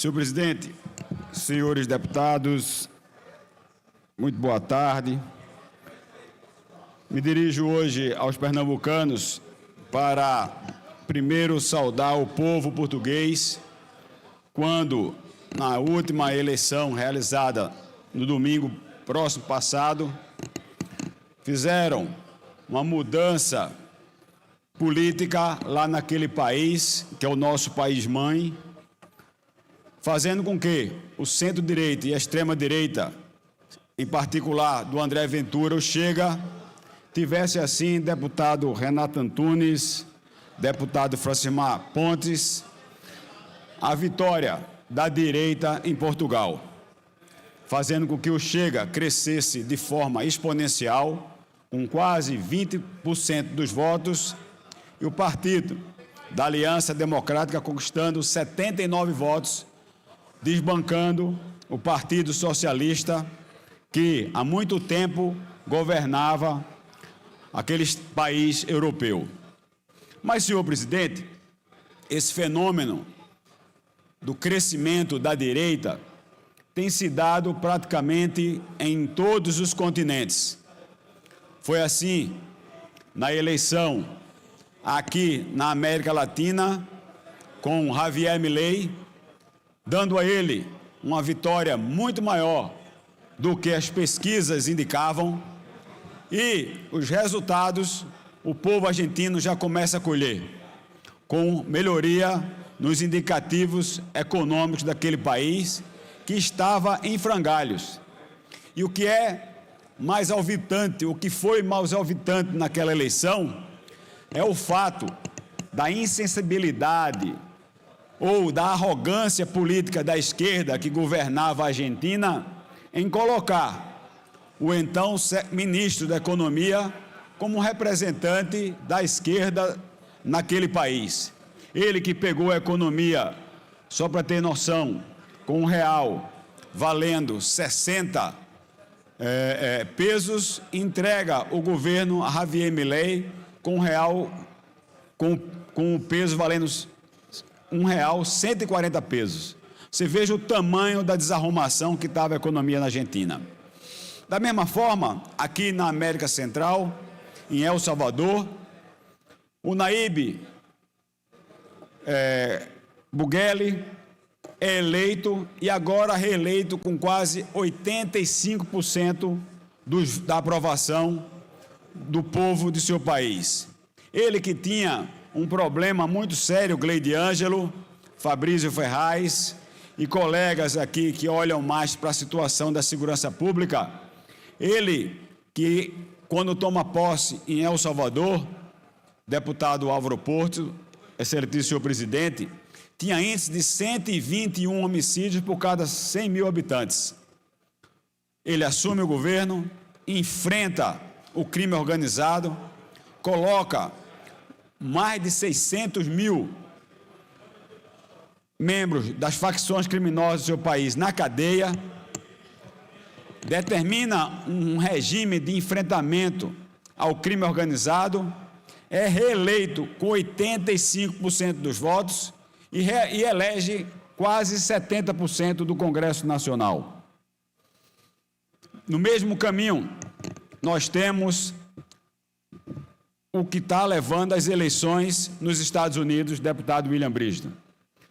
Senhor presidente, senhores deputados, muito boa tarde. Me dirijo hoje aos pernambucanos para, primeiro, saudar o povo português, quando, na última eleição realizada no domingo próximo passado, fizeram uma mudança política lá naquele país, que é o nosso país-mãe, fazendo com que o centro-direita e a extrema-direita, em particular do André Ventura, o Chega, tivesse assim deputado Renato Antunes, deputado Francimar Pontes, a vitória da direita em Portugal, fazendo com que o Chega crescesse de forma exponencial, com quase 20% dos votos, e o partido da Aliança Democrática conquistando 79 votos, desbancando o Partido Socialista, que há muito tempo governava aquele país europeu. Mas, senhor presidente, esse fenômeno do crescimento da direita tem se dado praticamente em todos os continentes. Foi assim na eleição aqui na América Latina, com Javier Milei, dando a ele uma vitória muito maior do que as pesquisas indicavam, e os resultados o povo argentino já começa a colher, com melhoria nos indicativos econômicos daquele país, que estava em frangalhos. E o que é mais alvitante, o que foi mais alvitante naquela eleição, é o fato da insensibilidade ou da arrogância política da esquerda que governava a Argentina em colocar o então ministro da Economia como representante da esquerda naquele país. Ele que pegou a economia, só para ter noção, com um real valendo 60 pesos, entrega o governo a Javier Milei com um real, com o peso valendo R$1, 140 pesos. Você veja o tamanho da desarrumação que estava a economia na Argentina. Da mesma forma, aqui na América Central, em El Salvador, o Nayib Bukele é eleito e agora reeleito com quase 85% da aprovação do povo de seu país. Ele que tinha um problema muito sério, Gleide Ângelo, Fabrício Ferraz e colegas aqui que olham mais para a situação da segurança pública, ele que, quando toma posse em El Salvador, deputado Álvaro Porto, excelentíssimo senhor presidente, tinha índice de 121 homicídios por cada 100 mil habitantes. Ele assume o governo, enfrenta o crime organizado, coloca mais de 600 mil membros das facções criminosas do seu país na cadeia, determina um regime de enfrentamento ao crime organizado, é reeleito com 85% dos votos e elege quase 70% do Congresso Nacional. No mesmo caminho, nós temos o que está levando às eleições nos Estados Unidos, deputado William Briston,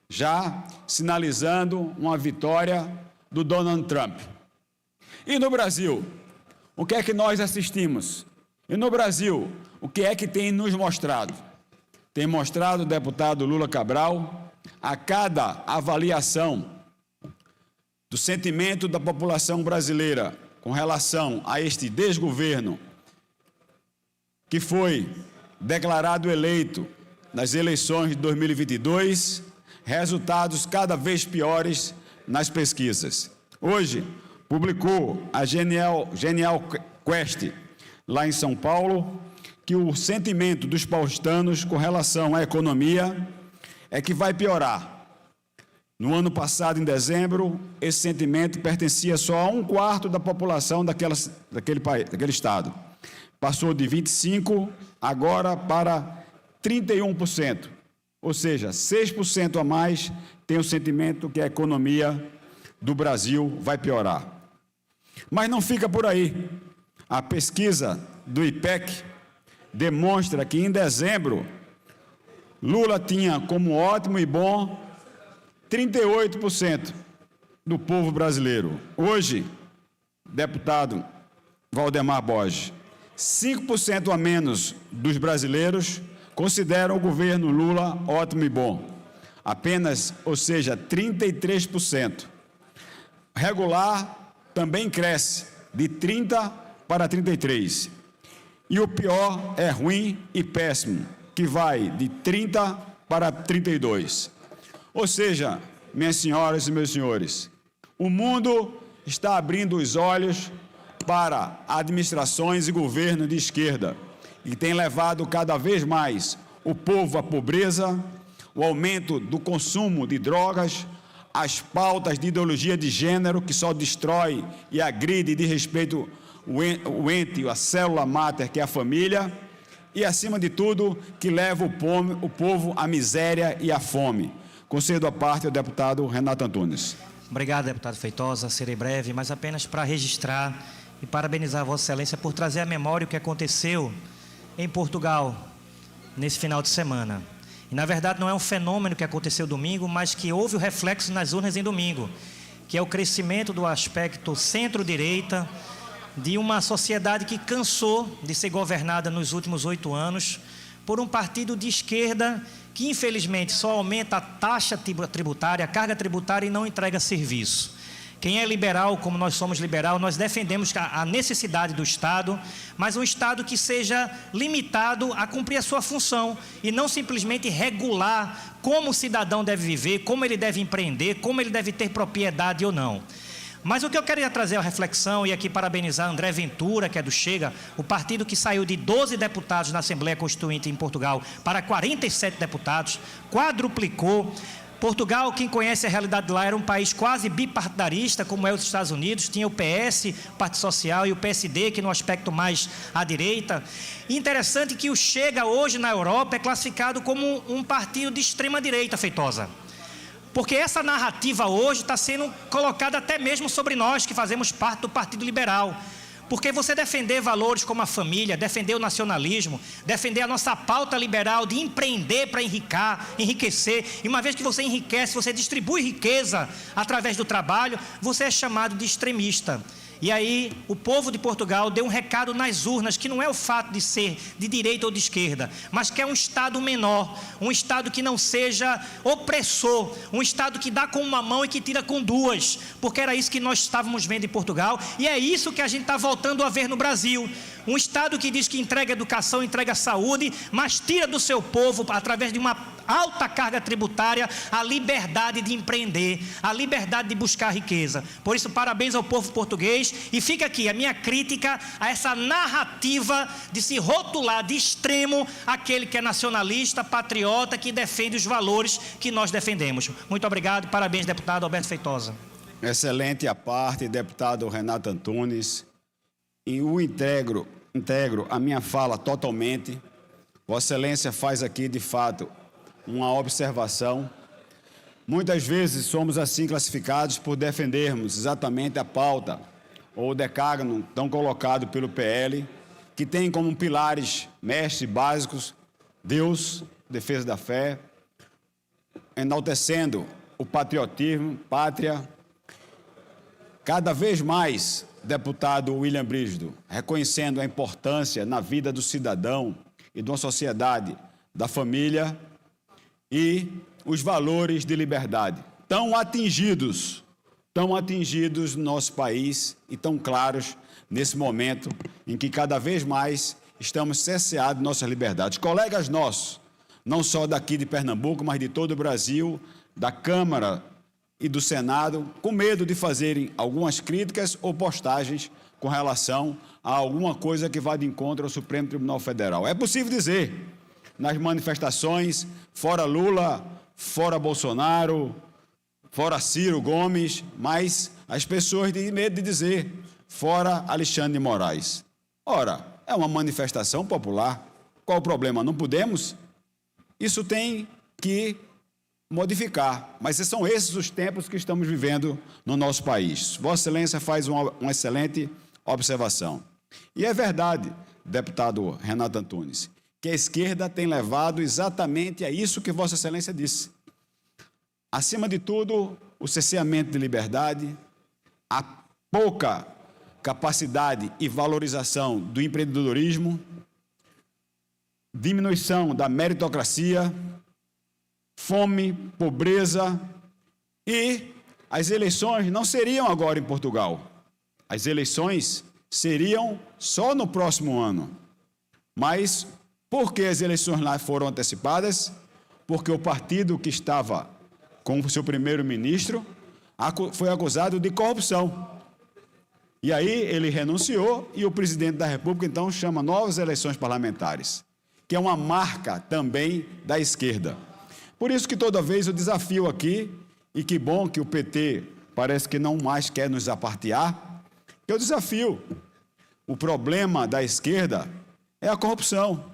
já sinalizando uma vitória do Donald Trump. E no Brasil, o que é que nós assistimos? E no Brasil, o que é que tem nos mostrado? Tem mostrado o deputado Lula Cabral, a cada avaliação do sentimento da população brasileira com relação a este desgoverno, que foi declarado eleito nas eleições de 2022, resultados cada vez piores nas pesquisas. Hoje, publicou a Genial Quest, lá em São Paulo, que o sentimento dos paulistanos com relação à economia é que vai piorar. No ano passado, em dezembro, esse sentimento pertencia só a 1/4 da população daquele estado. Passou de 25% agora para 31%. Ou seja, 6% a mais tem o sentimento que a economia do Brasil vai piorar. Mas não fica por aí. A pesquisa do IPEC demonstra que em dezembro Lula tinha como ótimo e bom 38% do povo brasileiro. Hoje, deputado Valdemar Borges, 5% a menos dos brasileiros consideram o governo Lula ótimo e bom. Apenas, ou seja, 33%. Regular também cresce, de 30% para 33%. E o pior é ruim e péssimo, que vai de 30% para 32%. Ou seja, minhas senhoras e meus senhores, o mundo está abrindo os olhos para administrações e governos de esquerda e tem levado cada vez mais o povo à pobreza, o aumento do consumo de drogas, as pautas de ideologia de gênero que só destrói e agride de respeito o ente, a célula máter que é a família e, acima de tudo, que leva o povo à miséria e à fome. Concedo a parte ao deputado Renato Antunes. Obrigado, deputado Feitosa. Serei breve, mas apenas para registrar e parabenizar a Vossa Excelência por trazer à memória o que aconteceu em Portugal nesse final de semana. E, na verdade, não é um fenômeno que aconteceu domingo, mas que houve o reflexo nas urnas em domingo, que é o crescimento do aspecto centro-direita de uma sociedade que cansou de ser governada nos últimos 8 anos por um partido de esquerda que, infelizmente, só aumenta a taxa tributária, a carga tributária e não entrega serviço. Quem é liberal, como nós somos liberal, nós defendemos a necessidade do Estado, mas um Estado que seja limitado a cumprir a sua função e não simplesmente regular como o cidadão deve viver, como ele deve empreender, como ele deve ter propriedade ou não. Mas o que eu queria trazer a reflexão, e aqui parabenizar André Ventura, que é do Chega, o partido que saiu de 12 deputados na Assembleia Constituinte em Portugal para 47 deputados, quadruplicou. Portugal, quem conhece a realidade de lá, era um país quase bipartidarista, como é os Estados Unidos, tinha o PS, o Partido Social, e o PSD, que no aspecto mais à direita. E interessante que o Chega hoje na Europa é classificado como um partido de extrema-direita, Feitosa. Porque essa narrativa hoje está sendo colocada até mesmo sobre nós, que fazemos parte do Partido Liberal. Porque você defender valores como a família, defender o nacionalismo, defender a nossa pauta liberal de empreender para enriquecer, e uma vez que você enriquece, você distribui riqueza através do trabalho, você é chamado de extremista. E aí o povo de Portugal deu um recado nas urnas, que não é o fato de ser de direita ou de esquerda, mas que é um Estado menor, um Estado que não seja opressor, um Estado que dá com uma mão e que tira com duas, porque era isso que nós estávamos vendo em Portugal, e é isso que a gente está voltando a ver no Brasil. Um Estado que diz que entrega educação, entrega saúde, mas tira do seu povo, através de uma alta carga tributária, a liberdade de empreender, a liberdade de buscar riqueza. Por isso, parabéns ao povo português, e fica aqui a minha crítica a essa narrativa de se rotular de extremo aquele que é nacionalista, patriota, que defende os valores que nós defendemos. Muito obrigado, parabéns, deputado Alberto Feitosa. Excelente a parte, deputado Renato Antunes. E integro a minha fala totalmente. Vossa Excelência faz aqui, de fato, uma observação. Muitas vezes somos assim classificados por defendermos exatamente a pauta ou o decágono tão colocado pelo PL, que tem como pilares mestres básicos Deus, defesa da fé, enaltecendo o patriotismo, pátria. Cada vez mais, deputado William Brígido, reconhecendo a importância na vida do cidadão e de uma sociedade, da família e os valores de liberdade, tão atingidos no nosso país e tão claros nesse momento em que cada vez mais estamos cerceados de nossas liberdades. Colegas nossos, não só daqui de Pernambuco, mas de todo o Brasil, da Câmara e do Senado, com medo de fazerem algumas críticas ou postagens com relação a alguma coisa que vá de encontro ao Supremo Tribunal Federal. É possível dizer, nas manifestações, fora Lula, fora Bolsonaro, fora Ciro Gomes, mas as pessoas têm medo de dizer, fora Alexandre de Moraes. Ora, é uma manifestação popular. Qual o problema? Não podemos? Isso tem que modificar. Mas são esses os tempos que estamos vivendo no nosso país. Vossa Excelência faz uma excelente observação. E é verdade, deputado Renato Antunes, que a esquerda tem levado exatamente a isso que Vossa Excelência disse. Acima de tudo, o cerceamento de liberdade, a pouca capacidade e valorização do empreendedorismo, diminuição da meritocracia, fome, pobreza, e as eleições não seriam agora em Portugal. As eleições seriam só no próximo ano. Mas por que as eleições lá foram antecipadas? Porque o partido que estava com o seu primeiro-ministro foi acusado de corrupção. E aí ele renunciou e o presidente da República, então, chama novas eleições parlamentares, que é uma marca também da esquerda. Por isso que toda vez eu desafio aqui, e que bom que o PT parece que não mais quer nos apartear, eu desafio. O problema da esquerda é a corrupção.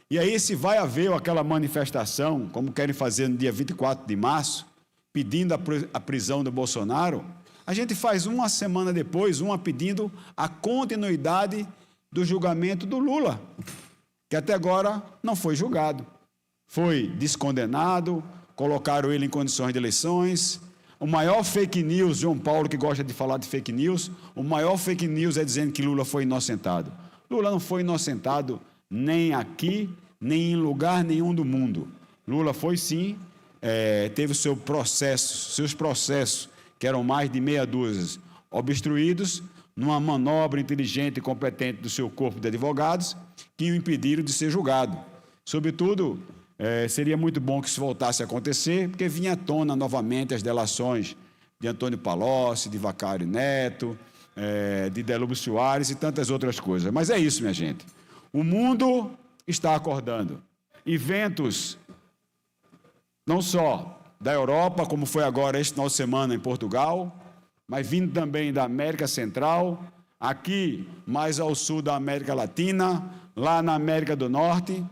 E aí, se vai haver aquela manifestação, como querem fazer no dia 24 de março, pedindo a prisão do Bolsonaro, a gente faz uma semana depois, uma pedindo a continuidade do julgamento do Lula, que até agora não foi julgado. Foi descondenado, colocaram ele em condições de eleições. O maior fake news, João Paulo, que gosta de falar de fake news, o maior fake news é dizendo que Lula foi inocentado. Lula não foi inocentado nem aqui, nem em lugar nenhum do mundo. Lula foi, sim, teve seus processos, que eram mais de meia dúzia, obstruídos, numa manobra inteligente e competente do seu corpo de advogados, que o impediram de ser julgado. Sobretudo, seria muito bom que isso voltasse a acontecer, porque vinha à tona novamente as delações de Antônio Palocci, de Vacário Neto, de Delúbio Soares e tantas outras coisas. Mas é isso, minha gente. O mundo está acordando. Eventos, não só da Europa, como foi agora este final de semana em Portugal, mas vindo também da América Central, aqui mais ao sul da América Latina, lá na América do Norte,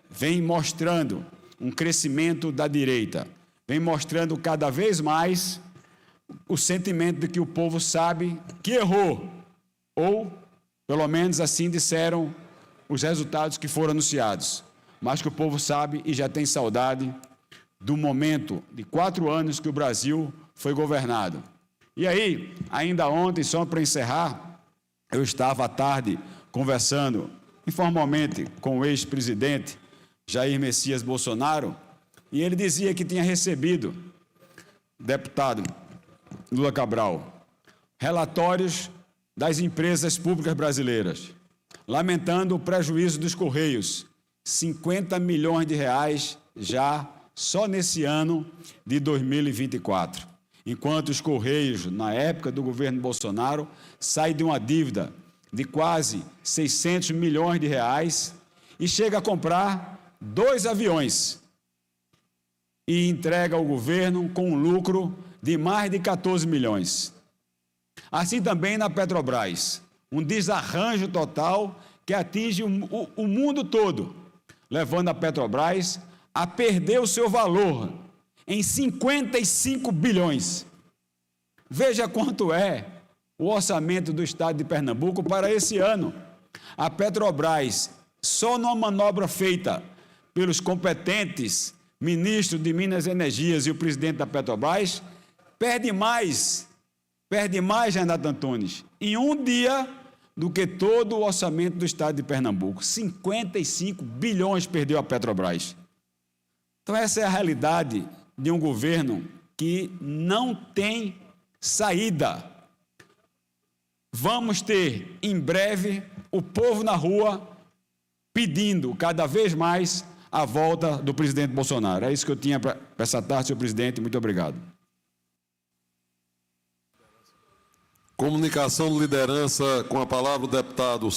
vem mostrando um crescimento da direita, vem mostrando cada vez mais o sentimento de que o povo sabe que errou, ou, pelo menos assim disseram os resultados que foram anunciados, mas que o povo sabe e já tem saudade do momento de 4 anos que o Brasil foi governado. E aí, ainda ontem, só para encerrar, eu estava à tarde conversando informalmente com o ex-presidente Jair Messias Bolsonaro, e ele dizia que tinha recebido, deputado Lula Cabral, relatórios das empresas públicas brasileiras, lamentando o prejuízo dos Correios, 50 milhões de reais já só nesse ano de 2024. Enquanto os Correios, na época do governo Bolsonaro, saem de uma dívida de quase 600 milhões de reais e chega a comprar 2 aviões e entrega ao governo com um lucro de mais de 14 milhões. Assim também na Petrobras, um desarranjo total que atinge o mundo todo, levando a Petrobras a perder o seu valor em 55 bilhões. Veja quanto é o orçamento do Estado de Pernambuco para esse ano. A Petrobras, só numa manobra feita pelos competentes ministros de Minas e Energias e o presidente da Petrobras, perde mais, Renato Antunes, em um dia do que todo o orçamento do Estado de Pernambuco. 55 bilhões perdeu a Petrobras. Então, essa é a realidade de um governo que não tem saída. Vamos ter, em breve, o povo na rua pedindo cada vez mais a volta do presidente Bolsonaro. É isso que eu tinha para essa tarde, senhor presidente. Muito obrigado. Comunicação de liderança, com a palavra o deputado